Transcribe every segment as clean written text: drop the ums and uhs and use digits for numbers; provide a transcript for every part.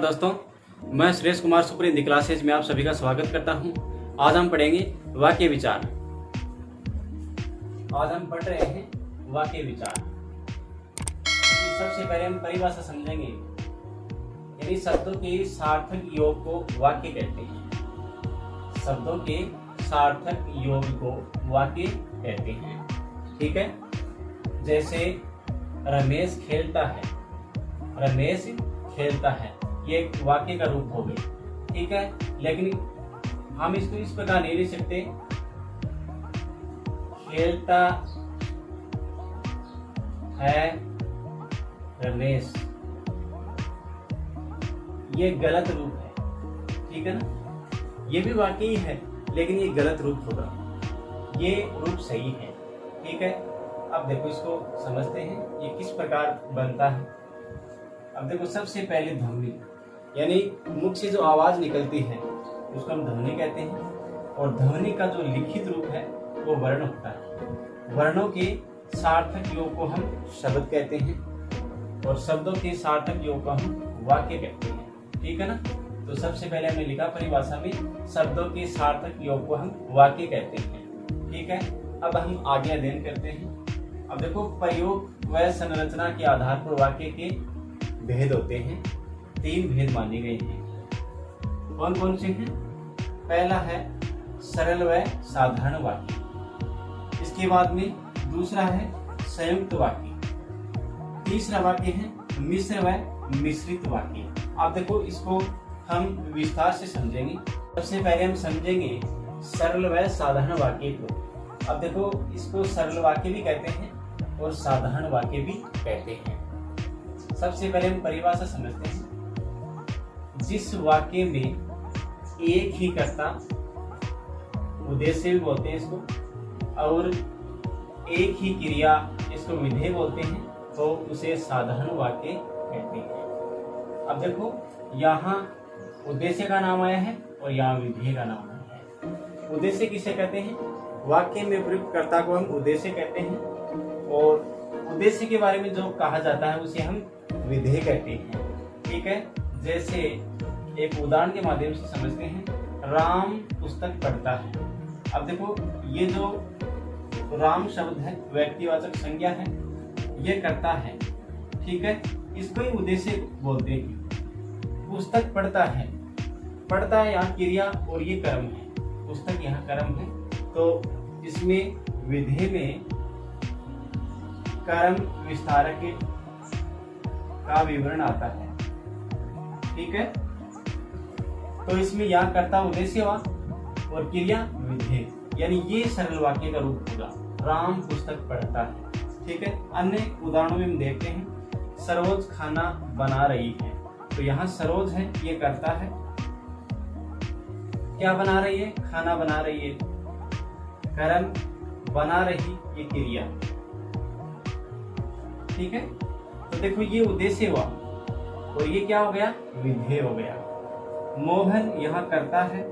दोस्तों, मैं Suresh Kumar super Hindi classes में आप सभी का स्वागत करता हूं। आज हम पढ़ेंगे वाक्य विचार। आज हम पढ़ रहे हैं वाक्य विचार। सबसे पहले हम परिभाषा समझेंगे, यानी शब्दों के सार्थक योग को वाक्य कहते हैं। शब्दों के सार्थक योग को वाक्य कहते हैं। ठीक है, जैसे रमेश खेलता है, रमेश खेलता है, ये एक वाक्य का रूप हो गया। ठीक है, लेकिन हम इसको इस प्रकार नहीं लिख सकते, खेलता है रमेश, ये गलत रूप है। ठीक है ना, ये भी वाक्य ही है लेकिन ये गलत रूप होगा, ये रूप सही है। ठीक है, अब देखो इसको समझते हैं ये किस प्रकार बनता है। अब देखो, सबसे पहले ध्वनि, यानी मुख से जो आवाज निकलती है उसको हम ध्वनि कहते हैं, और ध्वनि का जो लिखित रूप है वो वर्ण होता है। वर्णों के सार्थक योग को हम शब्द कहते हैं और शब्दों के सार्थक योग को हम वाक्य कहते हैं। ठीक है ना, तो सबसे पहले हमने लिखा परिभाषा में, शब्दों के सार्थक योग को हम वाक्य कहते हैं। ठीक है, अब हम आगे अध्ययन करते हैं। अब देखो, प्रयोग व संरचना के आधार पर वाक्य के भेद होते हैं। 3 भेद माने गए हैं। कौन कौन से हैं? पहला है सरल व साधारण वाक्य, इसके बाद में दूसरा है संयुक्त वाक्य, तीसरा वाक्य है मिश्र व मिश्रित वाक्य। आप देखो, इसको हम विस्तार से समझेंगे। सबसे पहले हम समझेंगे सरल व साधारण वाक्य को। अब देखो, इसको सरल वाक्य भी कहते हैं और साधारण वाक्य भी कहते हैं। सबसे पहले हम परिभाषा समझते हैं। जिस वाक्य में एक ही कर्ता, उद्देश्य भी बोलते हैं इसको, और एक ही क्रिया, इसको विधेय बोलते हैं, तो उसे साधारण वाक्य कहते हैं। अब देखो, यहाँ उद्देश्य का नाम आया है और यहाँ विधेय का नाम आया है। उद्देश्य किसे कहते हैं? वाक्य में प्रयुक्त कर्ता को हम उद्देश्य कहते हैं, और उद्देश्य के बारे में जो कहा जाता है उसे हम विधेय कहते हैं। ठीक है, जैसे एक उदाहरण के माध्यम से समझते हैं। राम पुस्तक पढ़ता है। अब देखो, ये जो राम शब्द है व्यक्तिवाचक संज्ञा है, ये कर्ता है। ठीक है, इसको ही उद्देश्य बोलते हैं। पुस्तक पढ़ता है, पढ़ता है यहाँ क्रिया और ये कर्म है, पुस्तक यहाँ कर्म है, तो इसमें विधेय में कर्म विस्तारक का विवरण आता है। ठीक है, तो इसमें यहाँ कर्ता उद्देश्य हुआ और क्रिया विधेय, यानी ये सरल वाक्य का रूप होगा, राम पुस्तक पढ़ता है। ठीक है, अन्य उदाहरणों में हम देखते हैं। सरोज खाना बना रही है, तो यहाँ सरोज है, ये कर्ता है, क्या बना रही है? खाना बना रही है, कर्म, बना रही ये क्रिया। ठीक है, तो देखो, ये उद्देश्य हुआ और ये क्या हो गया? विधेय हो गया। मोहन यहाँ करता है,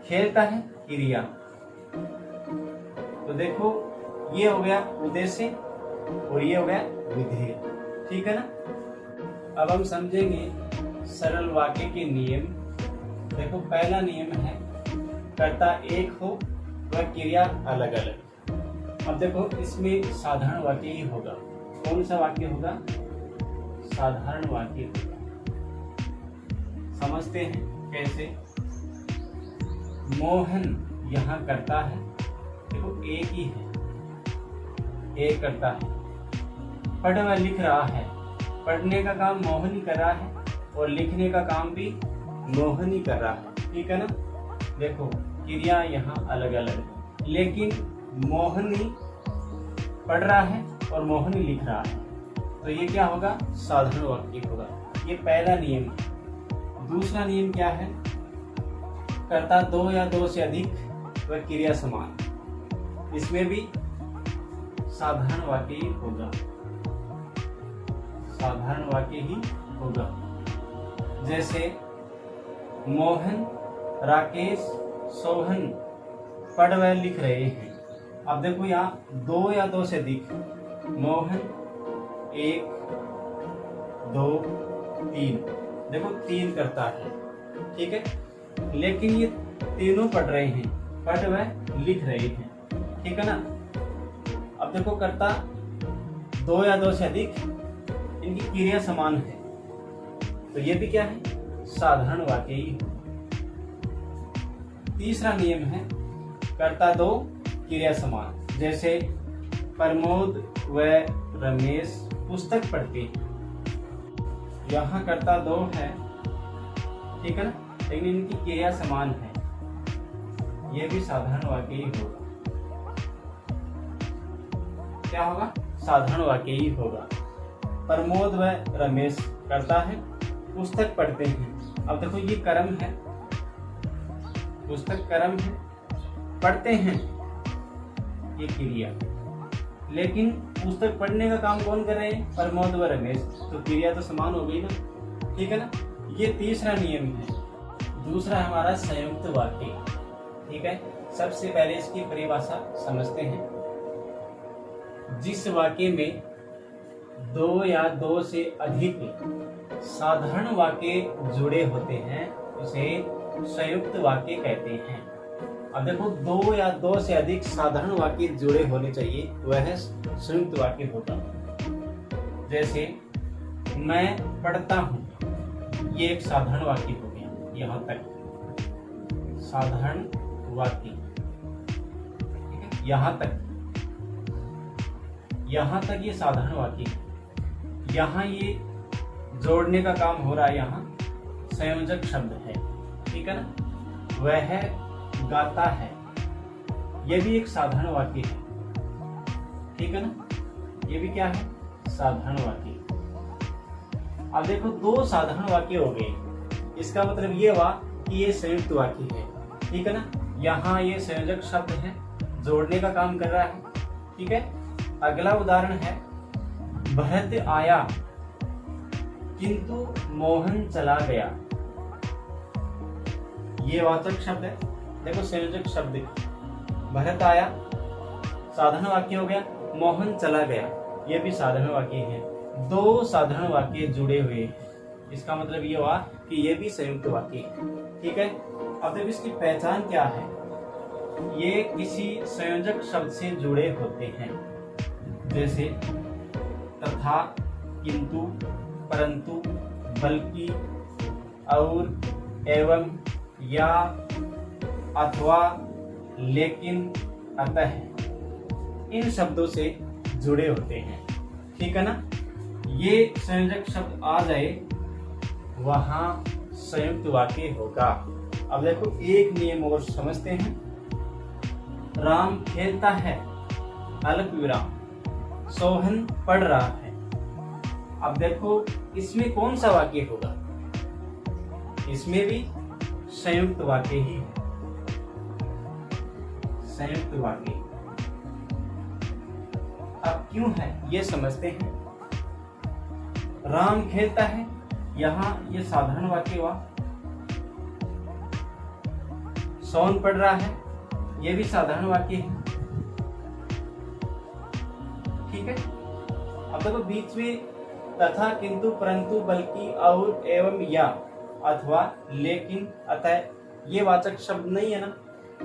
खेलता है क्रिया, तो देखो ये हो गया उद्देश्य और ये हो गया विधेय। ठीक है ना, अब हम समझेंगे सरल वाक्य के नियम। देखो, पहला नियम है कर्ता एक हो व क्रिया अलग अलग। अब देखो, इसमें साधारण वाक्य ही होगा। कौन सा वाक्य होगा? साधारण वाक्य होगा। समझते हैं कैसे? मोहन यहाँ करता है, देखो एक ही है, एक करता है। पढ़ व लिख रहा है, पढ़ने का काम मोहन ही कर रहा है और लिखने का काम भी मोहन ही कर रहा है। ठीक है ना, देखो क्रिया यहाँ अलग अलग है, लेकिन मोहन ही पढ़ रहा है और मोहन ही लिख रहा है, तो ये क्या होगा? साधारण वाक्य होगा। ये पहला नियम है। दूसरा नियम क्या है? कर्ता 2 या 2 से अधिक व क्रिया समान, इसमें भी साधारण वाक्य ही होगा, साधारण वाक्य ही होगा। जैसे मोहन, राकेश, सोहन पढ़ व लिख रहे हैं। अब देखो, यहाँ 2 या 2 से अधिक, मोहन, 1, 2 3, देखो 3 करता है, ठीक है, लेकिन ये तीनों पढ़ रहे हैं, पढ़ वह लिख रहे हैं, ठीक है ना। अब देखो करता 2 या 2 से अधिक, इनकी क्रिया समान है, तो ये भी क्या है, साधारण वाक्य ही है। तीसरा नियम है कर्ता 2 क्रिया समान, जैसे प्रमोद व रमेश पुस्तक पढ़ते हैं, यहाँ कर्ता 2 है, ठीक है ना, लेकिन इनकी क्रिया समान है, यह भी साधारण वाक्य ही होगा। क्या होगा, साधारण वाक्य ही होगा। प्रमोद व रमेश करता है, पुस्तक पढ़ते हैं। अब देखो ये कर्म है, पुस्तक कर्म है, पढ़ते हैं ये क्रिया, लेकिन पुस्तक पढ़ने का काम कौन कर रहे हैं, प्रमोद व रमेश, तो क्रिया तो समान हो गई ना, ठीक है ना। ये तीसरा नियम है। दूसरा हमारा संयुक्त वाक्य, ठीक है। सबसे पहले इसकी परिभाषा समझते हैं। जिस वाक्य में 2 या 2 से अधिक साधारण वाक्य जुड़े होते हैं उसे संयुक्त वाक्य कहते हैं। अब देखो 2 या 2 से अधिक साधारण वाक्य जुड़े होने चाहिए, वह संयुक्त वाक्य होता। जैसे मैं पढ़ता हूँ, ये एक साधारण वाक्य हो गया, यहाँ तक साधारण वाक्य, ठीक है, यहाँ तक ये साधारण वाक्य। यहाँ ये जोड़ने का काम हो रहा है, यहाँ संयोजक शब्द है, ठीक है ना। वह गाता है, यह भी एक साधारण वाक्य है, ठीक है ना, ये भी क्या है, साधारण वाक्य। अब देखो 2 साधारण वाक्य हो गए, इसका मतलब ये हुआ कि ये संयुक्त वाक्य है, ठीक है ना। यहाँ ये संयोजक शब्द है, जोड़ने का काम कर रहा है, ठीक है। अगला उदाहरण है, भरत आया किंतु मोहन चला गया, ये वाचक शब्द है, देखो संयोजक शब्द। भरत आया साधारण वाक्य हो गया, मोहन चला गया ये भी साधारण वाक्य है। 2 साधारण वाक्य जुड़े हुए हैं, इसका मतलब ये हुआ कि ये भी संयुक्त वाक्य है, ठीक है। अब देखो इसकी पहचान क्या है, ये किसी संयोजक शब्द से जुड़े होते हैं, जैसे तथा, किंतु, परंतु, बल्कि, और, एवं, या, अथवा, लेकिन, अतः, इन शब्दों से जुड़े होते हैं, ठीक है ना। ये संयोजक शब्द आ जाए वहां संयुक्त वाक्य होगा। अब देखो एक नियम और समझते हैं। राम खेलता है, अल्प विराम, सोहन पढ़ रहा है। अब देखो इसमें कौन सा वाक्य होगा, इसमें भी संयुक्त वाक्य ही है, संयुक्त वाक्य। अब क्यों है ये समझते हैं। राम खेलता है, यहां ये साधारण वाक्य हुआ। सोहन पढ़ रहा है, ये भी साधारण वाक्य है, ठीक है। अब देखो बीच में तथा, किंतु, परंतु, बल्कि, और, एवं, या, अथवा, लेकिन, अतः ये वाचक शब्द नहीं है ना,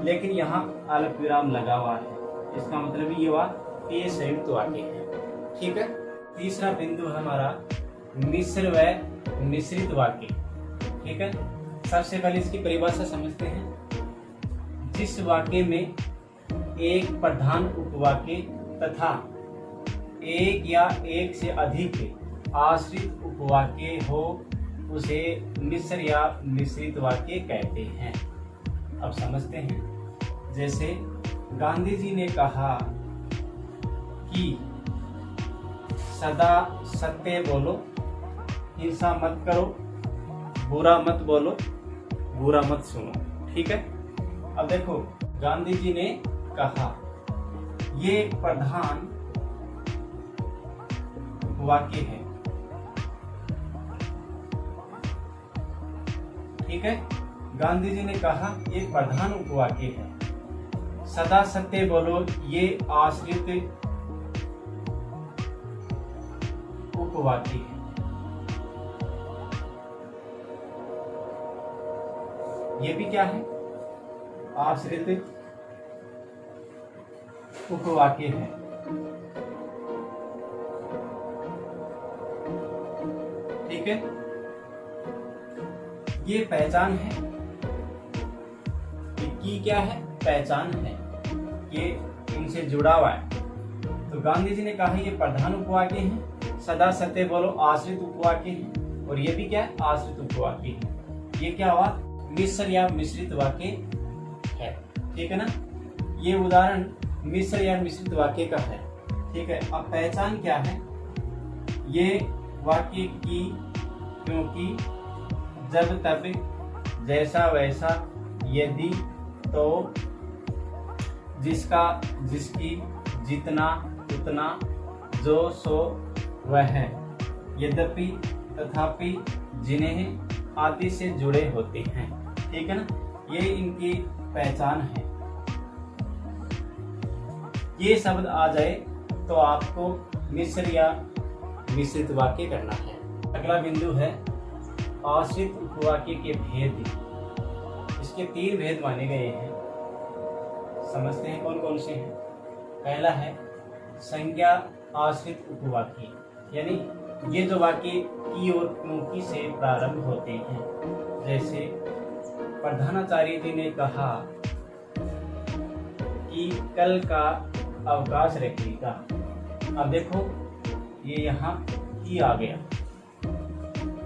लेकिन यहाँ अल्प विराम लगा हुआ है, इसका मतलब ये हुआ कि ये संयुक्त वाक्य है, ठीक है। तीसरा बिंदु है हमारा मिश्र व मिश्रित वाक्य, ठीक है। सबसे पहले इसकी परिभाषा समझते हैं। जिस वाक्य में एक प्रधान उपवाक्य तथा एक या एक से अधिक आश्रित उपवाक्य हो उसे मिश्र या मिश्रित वाक्य कहते हैं। अब समझते हैं। जैसे गांधी जी ने कहा कि सदा सत्य बोलो, हिंसा मत करो, बुरा मत बोलो, बुरा मत सुनो, ठीक है। अब देखो गांधी जी ने कहा, ये एक प्रधान वाक्य है, ठीक है। गांधी जी ने कहा ये प्रधान उपवाक्य है। सदा सत्य बोलो ये आश्रित उपवाक्य है, ये भी क्या है? आश्रित उपवाक्य है। ठीक है, ये पहचान है कि क्या है? पहचान है, ये इनसे जुड़ा हुआ है। तो गांधी जी ने कहा ये प्रधान उपवाक्य है, सदा सत्य बोलो आश्रित उपवाक्य है, और ये भी क्या है? आश्रित उपवाक्य है। ये क्या हुआ? मिश्र या मिश्रित वाक्य है। ठीक है ना, ये उदाहरण मिश्र या मिश्रित वाक्य का है। ठीक है, अब पहचान क्या है? ये वाक्य की, क्योंकि, जब तब, जैसा वैसा, यदि तो, जिसका जिसकी, जितना उतना, जो सो वह, यद्यपि तथापि, जिन्हें आदि से जुड़े होते हैं। ठीक है ना, ये इनकी पहचान है। ये शब्द आ जाए तो आपको मिश्र या मिश्रित वाक्य करना है। अगला बिंदु है आश्रित उपवाक्य के भेद। इसके 3 भेद माने गए हैं, समझते हैं कौन कौन से हैं। पहला है संज्ञा आश्रित उपवाक्य, यानी ये जो वाक्य की और क्योंकि से प्रारंभ होते हैं। जैसे प्रधानाचार्य जी ने कहा कि कल का अवकाश रखिएगा। अब देखो ये यहाँ की आ गया,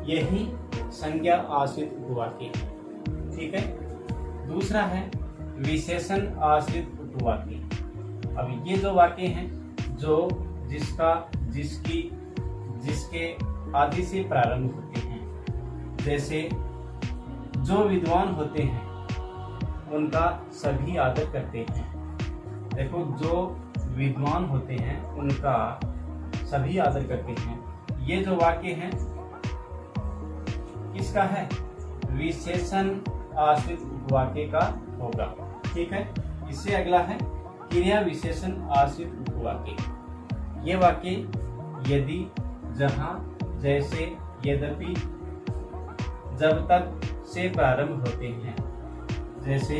यही संज्ञा आश्रित उपवाक्य है। ठीक है, दूसरा है विशेषण आश्रित उपवाक्य। अब ये जो वाक्य हैं जो जिसका, जिसकी, जिसके आदि से प्रारंभ होते हैं। जैसे जो विद्वान होते हैं उनका सभी आदर करते हैं। देखो, जो विद्वान होते हैं उनका सभी आदर करते हैं। ये जो वाक्य है किसका है? विशेषण आश्रित उपवाक्य का होगा। ठीक है, इससे अगला है क्रिया विशेषण आश्रित उपवाक्य। ये वाक्य यदि, जहां, जैसे, यद्यपि, जब तक से प्रारंभ होते हैं। जैसे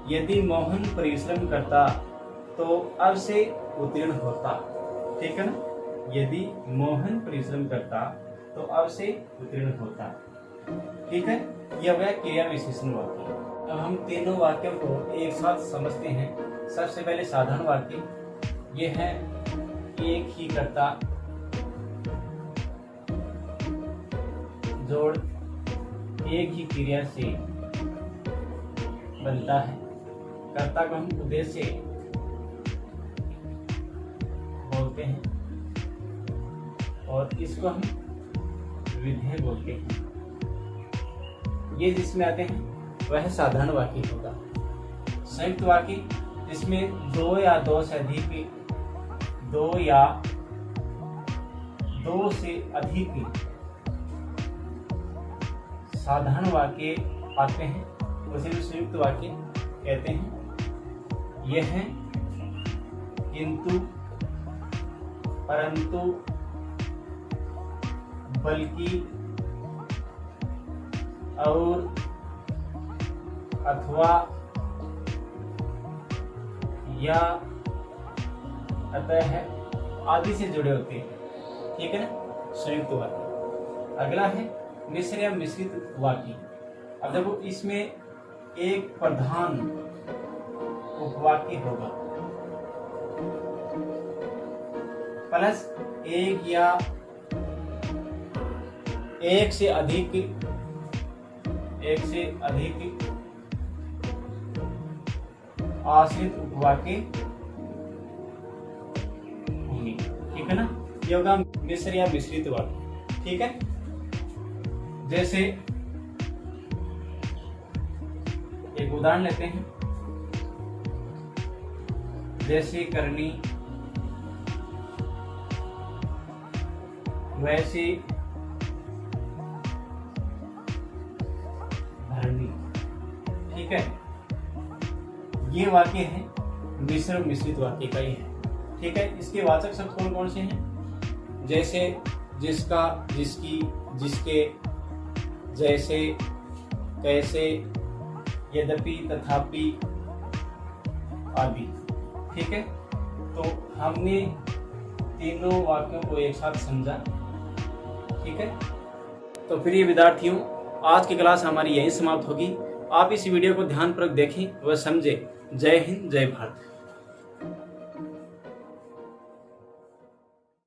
यदि मोहन परिश्रम करता तो अब से उत्तीर्ण होता। ठीक है ना, यदि मोहन परिश्रम करता तो अब से उत्तीर्ण होता। ठीक है, यह वह क्रिया विशेषण वाक्य। अब हम तीनों वाक्यों को एक साथ समझते हैं। सबसे पहले साधारण वाक्य, यह है एक ही कर्ता जोड़ एक ही क्रिया से बनता है। कर्ता को हम उद्देश्य बोलते हैं और इसको हम विधेय बोलते हैं। ये जिसमें आते हैं वह साधारण वाक्य होगा। संयुक्त वाक्य जिसमें दो या दो से अधिक, दो या दो से अधिक साधारण वाक्य आते हैं, उसे भी संयुक्त वाक्य कहते हैं। यह है किंतु, परंतु, बल्कि, और, अथवा, या, अतः आदि से जुड़े होते हैं। ठीक है ना, संयुक्त वाक्य। अगला है मिश्र या मिश्रित वाक्य। अब देखो, इसमें एक प्रधान उपवाक्य होगा प्लस एक या एक से अधिक आश्रित उपवाक्य होंगे। ठीक है ना, ये होगा मिश्र या मिश्रित वाक्य। ठीक है, जैसे एक उदाहरण लेते हैं। जैसे करनी, वैसे धरनी। ठीक है, ये वाक्य है मिश्र मिश्रित वाक्य का ही है। ठीक है, इसके वाचक शब्द कौन कौन से हैं? जैसे जिसका, जिसकी, जिसके, जैसे, कैसे, यद्यपि, तथापि आदि। ठीक है, तो हमने तीनों वाक्यों को एक साथ समझा। ठीक है, तो प्रिय विद्यार्थियों, आज की क्लास हमारी यहीं समाप्त होगी। आप इस वीडियो को ध्यानपूर्वक देखें व समझें। जय हिंद, जय भारत।